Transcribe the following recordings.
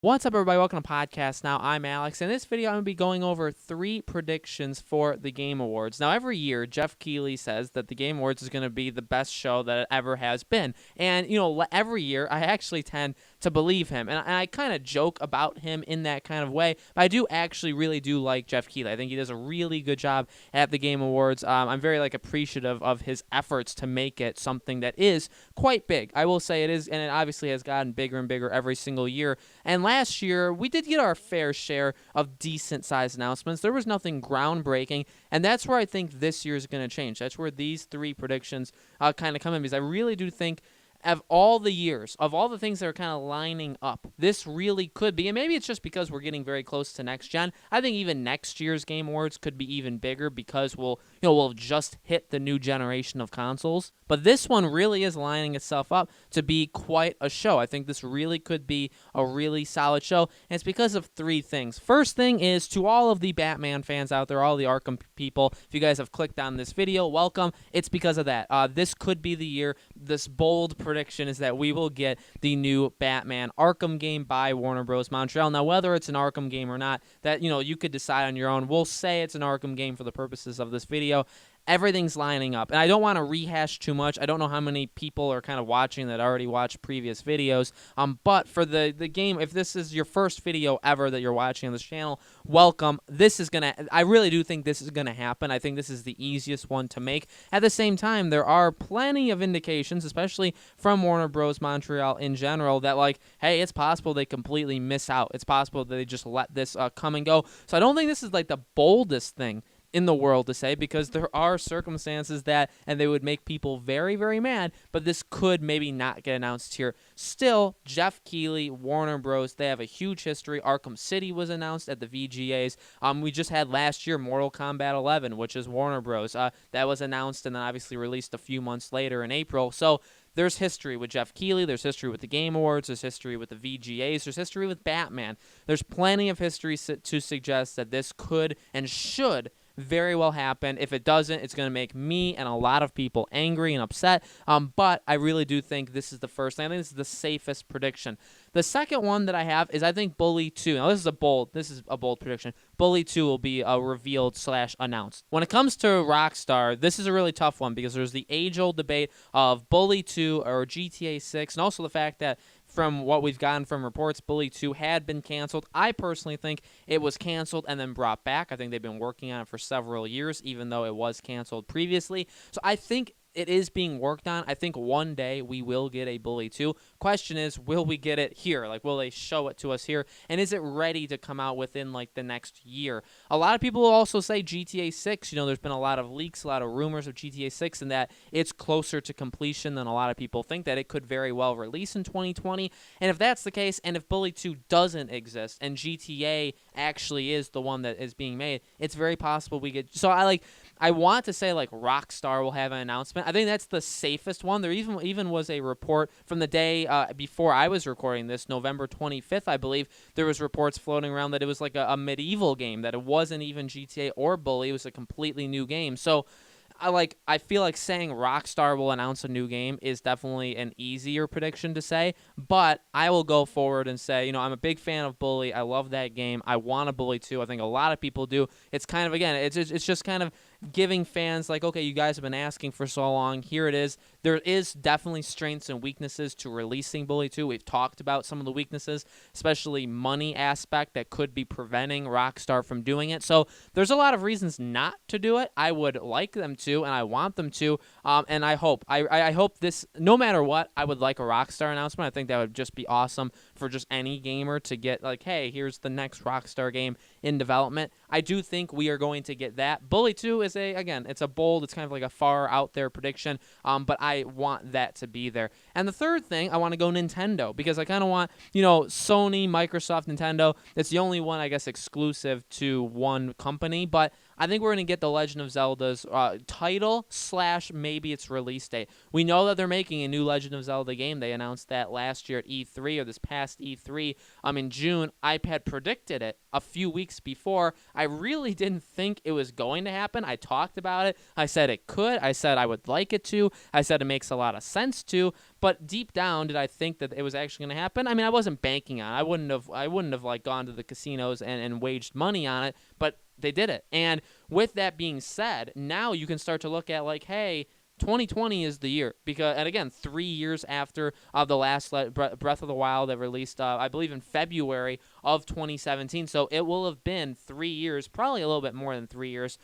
What's up, everybody? Welcome to Podcast Now. I'm Alex. In this video, I'm going to be going over 3 predictions for the Game Awards. Now, every year, Jeff Keighley says that the Game Awards is going to be the best show that it ever has been. And, every year, I actually tend to believe him. And I kind of joke about him in that kind of way. But I do actually really do like Jeff Keighley. I think he does a really good job at the Game Awards. I'm very, appreciative of his efforts to make it something that is quite big. I will say it is, and it obviously has gotten bigger and bigger every single year. And last year, we did get our fair share of decent-sized announcements. There was nothing groundbreaking, and that's where I think this year is going to change. That's where these 3 predictions kind of come in, because I really do think of all the years, of all the things that are kind of lining up, this really could be, and maybe it's just because we're getting very close to next gen. I think even next year's Game Awards could be even bigger because we'll just hit the new generation of consoles. But this one really is lining itself up to be quite a show. I think this really could be a really solid show, and it's because of 3 things. First thing is, to all of the Batman fans out there, all the Arkham people, if you guys have clicked on this video, welcome. It's because of that. This could be the year. This bold prediction is that we will get the new Batman Arkham game by Warner Bros. Montreal. Now, whether it's an Arkham game or not, that you could decide on your own. We'll say it's an Arkham game for the purposes of this video. Everything's lining up, and I don't want to rehash too much. I don't know how many people are kind of watching that already watched previous videos, but for the game, if this is your first video ever that you're watching on this channel, welcome. I really do think this is gonna happen. I think this is the easiest one to make. At the same time, there are plenty of indications, especially from Warner Bros. Montreal in general, that hey, it's possible they completely miss out. It's possible that they just let this come and go. So I don't think this is the boldest thing in the world to say, because there are circumstances and they would make people very, very mad, but this could maybe not get announced here. Still, Jeff Keighley, Warner Bros., they have a huge history. Arkham City was announced at the VGAs. We just had last year Mortal Kombat 11, which is Warner Bros. That was announced and then obviously released a few months later in April. So there's history with Jeff Keighley. There's history with the Game Awards. There's history with the VGAs. There's history with Batman. There's plenty of history to suggest that this could and should very well happen. If it doesn't, it's going to make me and a lot of people angry and upset. But I really do think this is the first thing. I think this is the safest prediction. The second one that I have is, I think Bully 2. Now, this is a bold prediction. Bully 2 will be revealed/announced. When it comes to Rockstar, this is a really tough one, because there's the age-old debate of Bully 2 or GTA 6, and also the fact that from what we've gotten from reports, Bully 2 had been canceled. I personally think it was canceled and then brought back. I think they've been working on it for several years, even though it was canceled previously. So I think it is being worked on. I think one day we will get a Bully 2. Question is, will we get it here? Will they show it to us here? And is it ready to come out within, the next year? A lot of people will also say GTA 6. There's been a lot of leaks, a lot of rumors of GTA 6, and that it's closer to completion than a lot of people think, that it could very well release in 2020. And if that's the case, and if Bully 2 doesn't exist, and GTA actually is the one that is being made, it's very possible we get... So I want to say Rockstar will have an announcement. I think that's the safest one. There even was a report from the day before I was recording this, November 25th, I believe. There was reports floating around that it was a medieval game, that it wasn't even GTA or Bully. It was a completely new game. So I feel like saying Rockstar will announce a new game is definitely an easier prediction to say, but I will go forward and say, I'm a big fan of Bully. I love that game. I want a Bully 2. I think a lot of people do. It's kind of, again, it's just kind of giving fans okay, you guys have been asking for so long. Here it is. There is definitely strengths and weaknesses to releasing Bully 2. We've talked about some of the weaknesses, especially money aspect that could be preventing Rockstar from doing it. So there's a lot of reasons not to do it. I would like them to, and I want them to, and I hope. I hope this, no matter what, I would like a Rockstar announcement. I think that would just be awesome for just any gamer to get, hey, here's the next Rockstar game in development. I do think we are going to get that. Bully 2 is it's a bold, it's kind of a far out there prediction, but I want that to be there. And the third thing, I want to go Nintendo, because I kind of want, Sony, Microsoft, Nintendo. It's the only one, I guess, exclusive to one company, but I think we're going to get The Legend of Zelda's title / maybe its release date. We know that they're making a new Legend of Zelda game. They announced that last year at E3, or this past E3 in June. I had predicted it a few weeks before. I really didn't think it was going to happen. I talked about it. I said it could. I said I would like it to. I said it makes a lot of sense to. But deep down, did I think that it was actually going to happen? I mean, I wasn't banking on it. I wouldn't have like gone to the casinos and waged money on it, but they did it. And with that being said, now you can start to look at like, hey, 2020 is the year, because, and again, 3 years after the last Breath of the Wild that released, I believe in February of 2017. So it will have been 3 years, probably a little bit more than 3 years,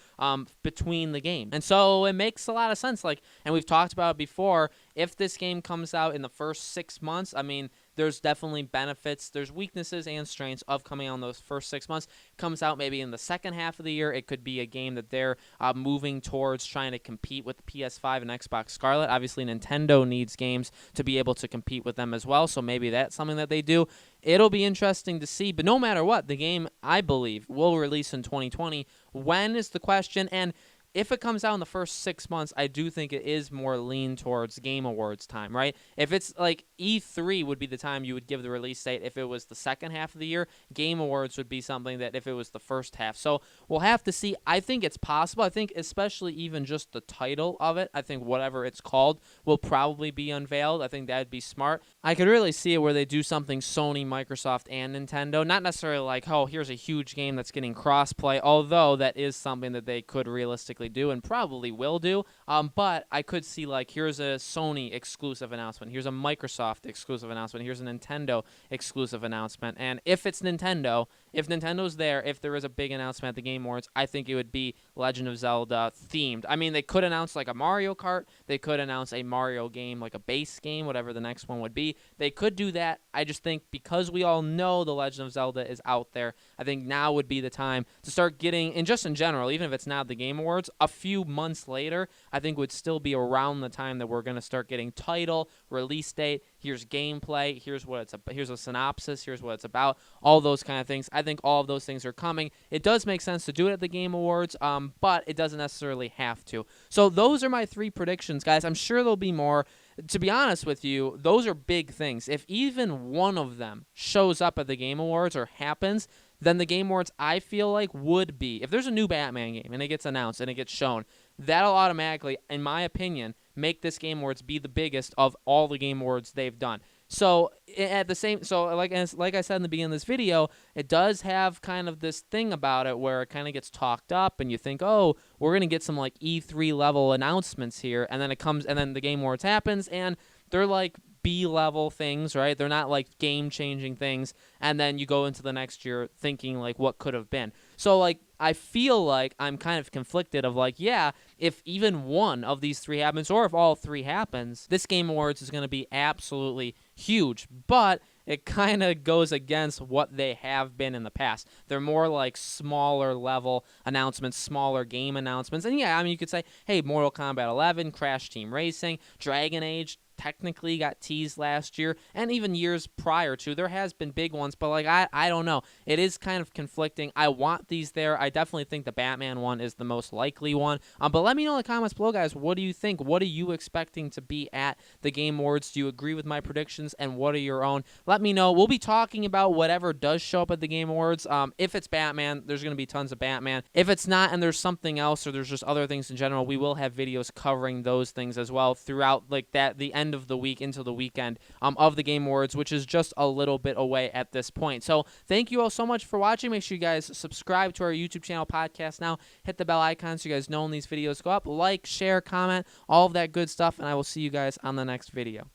between the game. And so it makes a lot of sense. Like, and we've talked about it before. If this game comes out in the first 6 months, I mean, there's definitely benefits. There's weaknesses and strengths of coming out in those first 6 months. Comes out maybe in the second half of the year. It could be a game that they're moving towards trying to compete with the PS5 and Xbox Scarlet. Obviously, Nintendo needs games to be able to compete with them as well, so maybe that's something that they do. It'll be interesting to see, but no matter what, the game, I believe, will release in 2020. When is the question, and if it comes out in the first 6 months, I do think it is more lean towards Game Awards time, right? If it's like E3 would be the time you would give the release date. If it was the second half of the year, Game Awards would be something that if it was the first half. So we'll have to see. I think it's possible. I think especially even just the title of it, I think whatever it's called will probably be unveiled. I think that'd be smart. I could really see it where they do something Sony, Microsoft, and Nintendo. Not necessarily like, oh, here's a huge game that's getting crossplay, although that is something that they could realistically do and probably will do, but I could see like, here's a Sony exclusive announcement, here's a Microsoft exclusive announcement, here's a Nintendo exclusive announcement. And if it's Nintendo, if Nintendo's there, if there is a big announcement at the Game Awards, I think it would be Legend of Zelda themed. I mean, they could announce like a Mario Kart, they could announce a Mario game, like a base game, whatever the next one would be. They could do that. I just think because we all know the Legend of Zelda is out there, I think now would be the time to start getting, and just in general, even if it's not the Game Awards, a few months later, I think would still be around the time that we're going to start getting title, release date, here's gameplay, here's what it's about, here's a synopsis, here's what it's about, all those kind of things. I think all of those things are coming. It does make sense to do it at the Game Awards, but it doesn't necessarily have to. So those are my 3 predictions, guys. I'm sure there'll be more. To be honest with you, those are big things. If even one of them shows up at the Game Awards or happens, then the Game Awards, I feel like, would be, if there's a new Batman game and it gets announced and it gets shown, that'll automatically, in my opinion, make this Game Awards be the biggest of all the Game Awards they've done. So at the same, so like I said in the beginning of this video, it does have kind of this thing about it where it kind of gets talked up, and you think, oh, we're gonna get some like E3 level announcements here, and then it comes, and then the Game Awards happens, and they're like B-level things, right? They're not like game-changing things, and then you go into the next year thinking like what could have been. So like I feel like I'm kind of conflicted of like, yeah, if even one of these 3 happens, or if all 3 happens, this Game Awards is going to be absolutely huge, but it kind of goes against what they have been in the past. They're more like smaller level announcements, smaller game announcements. And yeah, I mean, you could say, hey, Mortal Kombat 11, Crash Team Racing, Dragon Age, technically got teased last year, and even years prior to. There has been big ones, but like I don't know. It is kind of conflicting. I want these there. I definitely think the Batman one is the most likely one. But let me know in the comments below, guys. What do you think? What are you expecting to be at the Game Awards? Do you agree with my predictions, and what are your own? Let me know. We'll be talking about whatever does show up at the Game Awards. If it's Batman, there's going to be tons of Batman. If it's not, and there's something else, or there's just other things in general, we will have videos covering those things as well throughout like that the end of the week into the weekend of the Game Awards, which is just a little bit away at this point. So thank you all so much for watching. Make sure you guys subscribe to our YouTube channel, Podcast Now. Hit the bell icon so you guys know when these videos go up. Like, share, comment, all of that good stuff, and I will see you guys on the next video.